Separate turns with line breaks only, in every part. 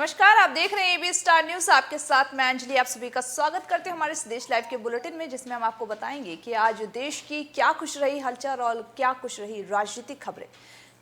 नमस्कार, आप देख रहे हैं एबी स्टार न्यूज। आपके साथ मैं अंजलि। आप सभी का स्वागत करते हैं हमारे इस देश लाइव के बुलेटिन में, जिसमें हम आपको बताएंगे कि आज देश की क्या कुछ रही हलचल और क्या कुछ रही राजनीतिक खबरें।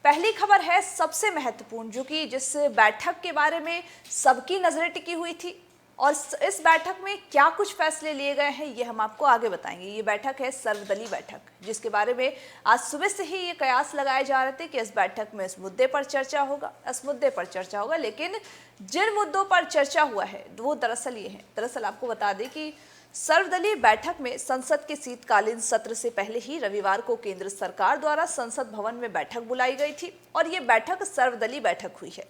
पहली खबर है सबसे महत्वपूर्ण, जो कि जिस बैठक के बारे में सबकी नजरें टिकी हुई थी और इस बैठक में क्या कुछ फैसले लिए गए हैं, ये हम आपको आगे बताएंगे। ये बैठक है सर्वदलीय बैठक, जिसके बारे में आज सुबह से ही ये कयास लगाए जा रहे थे कि इस बैठक में इस मुद्दे पर चर्चा होगा, इस मुद्दे पर चर्चा होगा। लेकिन जिन मुद्दों पर चर्चा हुआ है वो दरअसल ये है। दरअसल आपको बता दें कि सर्वदलीय बैठक में संसद के शीतकालीन सत्र से पहले ही रविवार को केंद्र सरकार द्वारा संसद भवन में बैठक बुलाई गई थी और ये बैठक सर्वदलीय बैठक हुई है,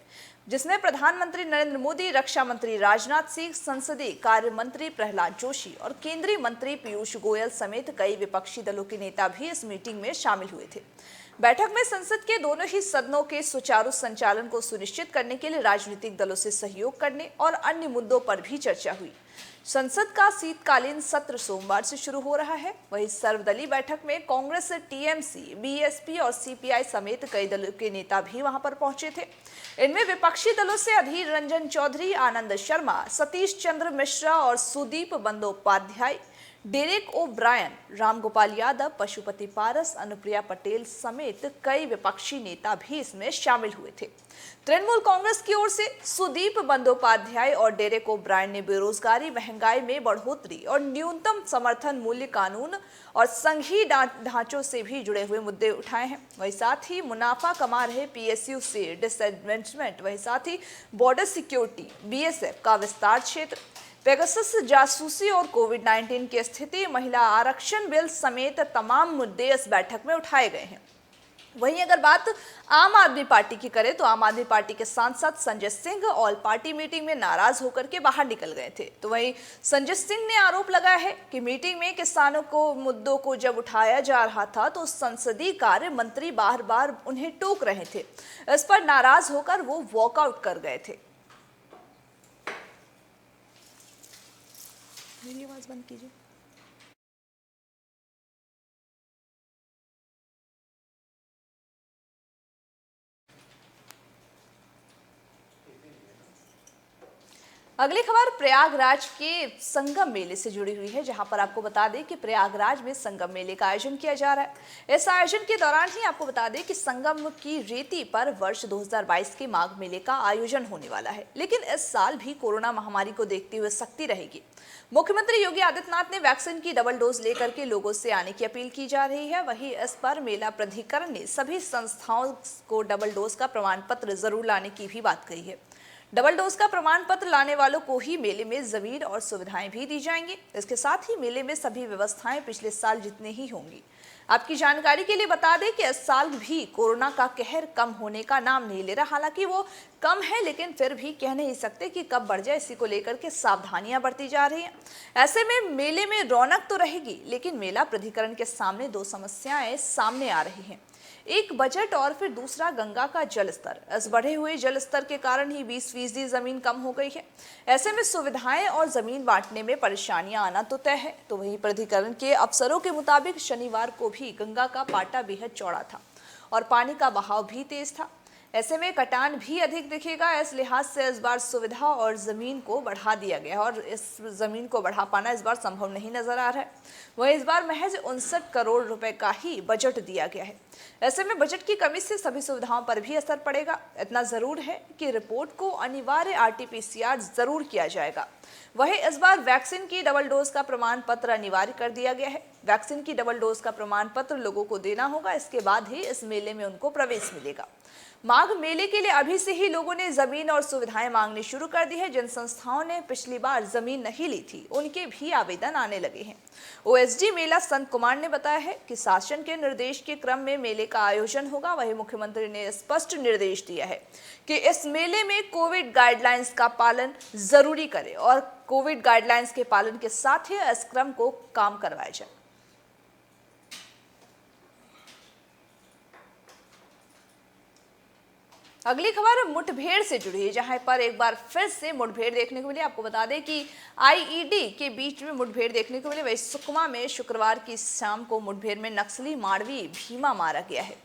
जिसमें प्रधानमंत्री नरेंद्र मोदी, रक्षा मंत्री राजनाथ सिंह, संसदीय कार्य मंत्री प्रहलाद जोशी और केंद्रीय मंत्री पीयूष गोयल समेत कई विपक्षी दलों के नेता भी इस मीटिंग में शामिल हुए थे। बैठक में संसद के दोनों ही सदनों के सुचारू संचालन को सुनिश्चित करने के लिए राजनीतिक दलों से सहयोग करने और अन्य मुद्दों पर भी चर्चा हुई। संसद का शीतकालीन सत्र सोमवार से शुरू हो रहा है। वहीं सर्वदलीय बैठक में कांग्रेस, टीएमसी, बीएसपी और सीपीआई समेत कई दलों के नेता भी वहां पर पहुंचे थे। इनमें विपक्षी दलों से अधीर रंजन चौधरी, आनंद शर्मा, सतीश चंद्र मिश्रा और सुदीप बंदोपाध्याय, डेरेक ओ ब्रायन, रामगोपाल यादव, पशुपति पारस, अनुप्रिया पटेल समेत कई विपक्षी नेता भी इसमें शामिल हुए थे। तृणमूल कांग्रेस की ओर से सुदीप बंदोपाध्याय और डेरेक ओ ब्रायन ने बेरोजगारी, महंगाई में बढ़ोतरी और न्यूनतम समर्थन मूल्य कानून और संघीय ढांचों से भी जुड़े हुए मुद्दे उठाए हैं। वहीं साथ ही मुनाफा कमा रहे पीएसयू से डिसएडवेंचमेंट, वहीं साथ ही बॉर्डर सिक्योरिटी, बीएसएफ का विस्तार क्षेत्र, पेगासस जासूसी और कोविड-19 की स्थिति, महिला आरक्षण बिल समेत तमाम मुद्दे इस बैठक में उठाए गए हैं। वहीं अगर बात आम आदमी पार्टी की करें तो आम आदमी पार्टी के सांसद Sanjay Singh all party meeting में नाराज होकर के बाहर निकल गए थे। तो वहीं संजय सिंह ने आरोप लगाया है कि मीटिंग में किसानों को मुद्दों को जब उठाया जा रहा था तो संसदीय कार्य मंत्री बार बार उन्हें टोक रहे थे। इस पर नाराज होकर वो वॉकआउट कर गए थे। मेरी आवाज बंद कीजिए। अगली खबर प्रयागराज के संगम मेले से जुड़ी हुई है, जहां पर आपको बता दें कि प्रयागराज में संगम मेले का आयोजन किया जा रहा है। इस आयोजन के दौरान ही आपको बता दें कि संगम की रेती पर वर्ष 2022 के माघ मेले का आयोजन होने वाला है, लेकिन इस साल भी कोरोना महामारी को देखते हुए सख्ती रहेगी। मुख्यमंत्री योगी आदित्यनाथ ने वैक्सीन की डबल डोज लेकर के लोगों से आने की अपील की जा रही है। वहीं इस पर मेला प्राधिकरण ने सभी संस्थाओं को डबल डोज का प्रमाण पत्र जरूर लाने की भी बात कही है। डबल डोज का प्रमाण पत्र लाने वालों को ही मेले में जमीन और सुविधाएं भी दी जाएंगी। इसके साथ ही मेले में सभी व्यवस्थाएं पिछले साल जितने ही होंगी। आपकी जानकारी के लिए बता दें कि इस साल भी कोरोना का कहर कम होने का नाम नहीं ले रहा। हालांकि वो कम है, लेकिन फिर भी कह नहीं सकते कि कब बढ़ जाए, इसी को लेकर के सावधानियां बरती जा रही हैं। ऐसे में मेले में रौनक तो रहेगी, लेकिन मेला प्राधिकरण के सामने दो समस्याएं सामने आ रही हैं। एक बजट और फिर दूसरा गंगा का जलस्तर। इस बढ़े हुए जलस्तर के कारण ही 20% जमीन कम हो गई है। ऐसे में सुविधाएं और जमीन बांटने में परेशानियां आना तो तय है। तो वहीं प्राधिकरण के अफसरों के मुताबिक शनिवार को भी गंगा का पाटा बेहद चौड़ा था और पानी का बहाव भी तेज था। ऐसे में कटान भी अधिक दिखेगा। इस लिहाज से इस बार सुविधा और जमीन को बढ़ा दिया गया है और इस जमीन को बढ़ा पाना इस बार संभव नहीं नजर आ रहा है। वहीं इस बार महज 59 करोड़ रुपए का ही बजट दिया गया है। ऐसे में बजट की कमी से सभी सुविधाओं पर भी असर पड़ेगा। इतना जरूर है कि रिपोर्ट को अनिवार्य आरटीपीसीआर जरूर किया जाएगा। वहीं इस बार वैक्सीन की डबल डोज का प्रमाण पत्र अनिवार्य कर दिया गया है। वैक्सीन की डबल डोज का प्रमाण पत्र लोगों को देना होगा, इसके बाद ही इस मेले में उनको प्रवेश मिलेगा। माघ मेले के लिए अभी से ही लोगों ने जमीन और सुविधाएं मांगनी शुरू कर दी है। जिन संस्थाओं ने पिछली बार जमीन नहीं ली थी, उनके भी आवेदन आने लगे हैं। ओएसडी मेला संत कुमार ने बताया है कि शासन के निर्देश के क्रम में मेले का आयोजन होगा। वहीं मुख्यमंत्री ने स्पष्ट निर्देश दिया है कि इस मेले में कोविड गाइडलाइंस का पालन जरूरी करें और कोविड गाइडलाइंस के पालन के साथ ही इस क्रम को काम करवाया जाए। अगली खबर मुठभेड़ से जुड़ी है, जहां पर एक बार फिर से मुठभेड़ देखने को मिली। आपको बता दें कि आईईडी के बीच में मुठभेड़ देखने को मिली। वही सुकमा में शुक्रवार की शाम को मुठभेड़ में नक्सली माड़वी भीमा मारा गया है।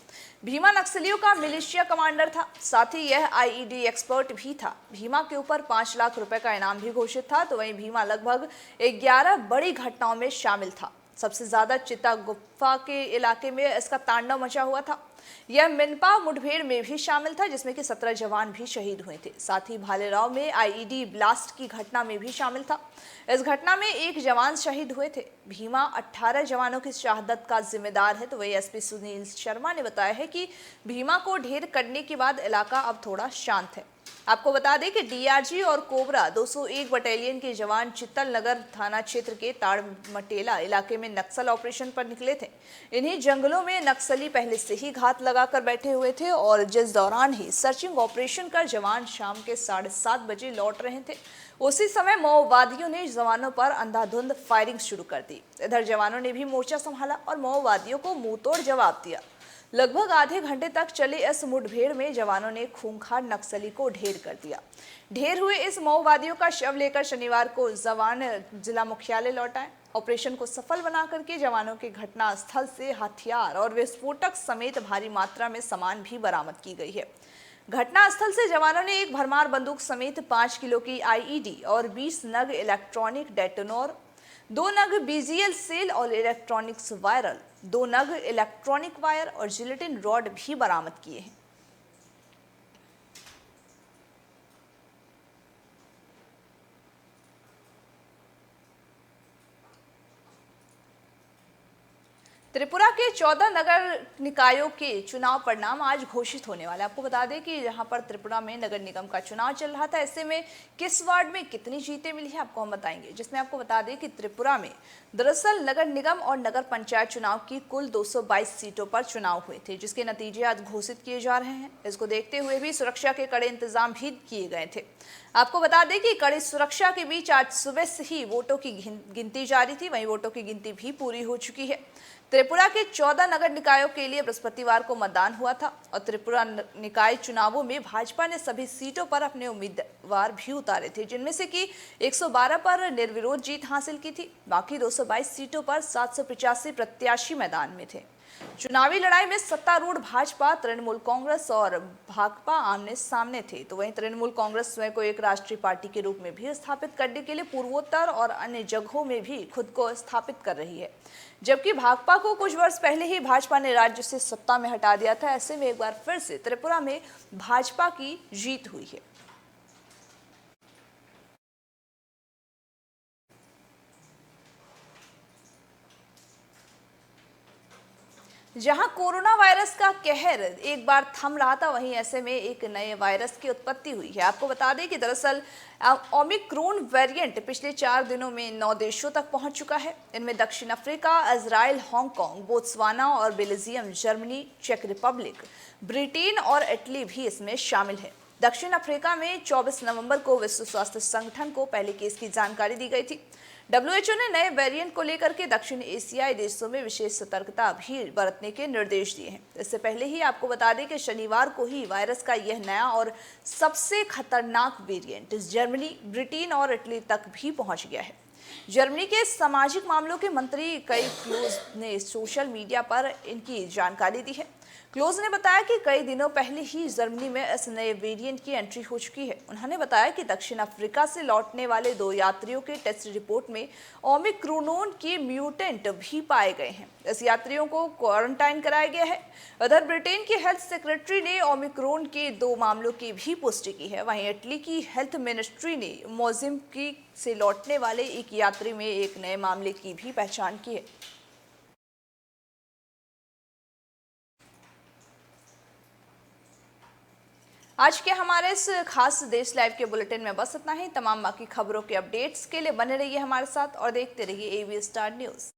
भीमा नक्सलियों का मिलिशिया कमांडर था, साथ ही यह आईईडी एक्सपर्ट भी था। भीमा के ऊपर 5 लाख रुपए का इनाम भी घोषित था। तो वहीं भीमा लगभग 11 बड़ी घटनाओं में शामिल था। सबसे ज्यादा चिता गुफा के इलाके में इसका तांडव मचा हुआ था। यह मिनपा मुठभेड़ में भी शामिल था, जिसमें कि 17 जवान भी शहीद हुए थे। साथ ही भालेराव में आईईडी ब्लास्ट की घटना में भी शामिल था। इस घटना में 1 जवान शहीद हुए थे। भीमा 18 जवानों की शहादत का जिम्मेदार है। तो वही एसपी सुनील शर्मा ने बताया है कि भीमा को ढेर करने के बाद इलाका अब थोड़ा शांत है। आपको बता दें कि डीआरजी और कोबरा 201 बटालियन के जवान चित्तल नगर थाना क्षेत्र के ताड़मटेला इलाके में नक्सल ऑपरेशन पर निकले थे। इन्हीं जंगलों में नक्सली पहले से ही घात लगाकर बैठे हुए थे और जिस दौरान ही सर्चिंग ऑपरेशन कर जवान शाम के 7:30 बजे लौट रहे थे, उसी समय माओवादियों ने जवानों पर अंधाधुंध फायरिंग शुरू कर दी। इधर जवानों ने भी मोर्चा संभाला और माओवादियों को मुंहतोड़ जवाब दिया। लगभग आधे घंटे तक चले इस मुठभेड़ में जवानों ने खूंखार नक्सली को ढेर कर दिया। ढेर हुए इस माओवादियों का शव लेकर शनिवार को जवान जिला मुख्यालय लौटाए। ऑपरेशन को सफल बना करके जवानों के घटना स्थल से हथियार और विस्फोटक समेत भारी मात्रा में सामान भी बरामद की गई है। घटना स्थल से जवानों ने एक भरमार बंदूक समेत 5 किलो की आईईडी और 20 नग इलेक्ट्रॉनिक डेटोनर, 2 नग बीजीएल सेल और इलेक्ट्रॉनिक्स वायरल, 2 नग इलेक्ट्रॉनिक वायर और जिलेटिन रॉड भी बरामद किए हैं। त्रिपुरा के 14 नगर निकायों के चुनाव परिणाम आज घोषित होने वाले। आपको बता दें कि जहां पर त्रिपुरा में नगर निगम का चुनाव चल रहा था, ऐसे में किस वार्ड में कितनी जीतें मिली है आपको हम बताएंगे। जिसमें आपको बता दें कि त्रिपुरा में दरअसल नगर निगम और नगर पंचायत चुनाव की कुल 222 सीटों पर चुनाव हुए थे, जिसके नतीजे आज घोषित किए जा रहे हैं। इसको देखते हुए भी सुरक्षा के कड़े इंतजाम भी किए गए थे। आपको बता दें कि कड़ी सुरक्षा के बीच आज सुबह से ही वोटों की गिनती जारी थी। वहीं वोटों की गिनती भी पूरी हो चुकी है। त्रिपुरा के 14 नगर निकायों के लिए बृहस्पतिवार को मतदान हुआ था और त्रिपुरा निकाय चुनावों में भाजपा ने सभी सीटों पर अपने उम्मीदवार भी उतारे थे, जिनमें से कि 112 पर निर्विरोध जीत हासिल की थी। बाकी 222 सीटों पर 785 प्रत्याशी मैदान में थे। चुनावी लड़ाई में सत्तारूढ़ भाजपा, तृणमूल कांग्रेस और भाकपा आमने सामने थे। तो वहीं तृणमूल कांग्रेस स्वयं को एक राष्ट्रीय पार्टी के रूप में भी स्थापित करने के लिए पूर्वोत्तर और अन्य जगहों में भी खुद को स्थापित कर रही है, जबकि भाकपा को कुछ वर्ष पहले ही भाजपा ने राज्य से सत्ता में हटा दिया था। ऐसे में एक बार फिर से त्रिपुरा में भाजपा की जीत हुई है। जहां कोरोना वायरस का कहर एक बार थम रहा था, वहीं ऐसे में एक नए वायरस की उत्पत्ति हुई है। आपको बता दें कि दरअसल ओमिक्रॉन वेरिएंट पिछले 4 दिनों में 9 देशों तक पहुंच चुका है। इनमें दक्षिण अफ्रीका, इजराइल, हांगकांग, बोत्सवाना और बेल्जियम, जर्मनी, चेक रिपब्लिक, ब्रिटेन और इटली भी इसमें शामिल है। दक्षिण अफ्रीका में 24 नवंबर को विश्व स्वास्थ्य संगठन को पहले केस की जानकारी दी गई थी। डब्ल्यूएचओ ने नए वेरिएंट को लेकर के दक्षिण एशियाई देशों में विशेष सतर्कता भी बरतने के निर्देश दिए हैं। इससे पहले ही आपको बता दें कि शनिवार को ही वायरस का यह नया और सबसे खतरनाक वेरिएंट जर्मनी, ब्रिटेन और इटली तक भी पहुंच गया है। जर्मनी के सामाजिक मामलों के मंत्री कई क्लोज ने सोशल मीडिया पर इनकी जानकारी दी है। क्लोज ने बताया कि कई दिनों पहले ही जर्मनी में इस नए वेरिएंट की एंट्री हो चुकी है। उन्होंने बताया कि दक्षिण अफ्रीका से लौटने वाले 2 यात्रियों के टेस्ट रिपोर्ट में ओमिक्रॉन के म्यूटेंट भी पाए गए हैं। इस यात्रियों को क्वारंटाइन कराया गया है। उधर ब्रिटेन की हेल्थ सेक्रेटरी ने ओमिक्रॉन के 2 मामलों की भी पुष्टि की है। वहीं इटली की हेल्थ मिनिस्ट्री ने मोज़ाम्बिक से लौटने वाले एक यात्री में एक नए मामले की भी पहचान की है। आज के हमारे इस खास देश लाइव के बुलेटिन में बस इतना ही। तमाम बाकी खबरों के अपडेट्स के लिए बने रहिए हमारे साथ और देखते रहिए AV स्टार न्यूज़।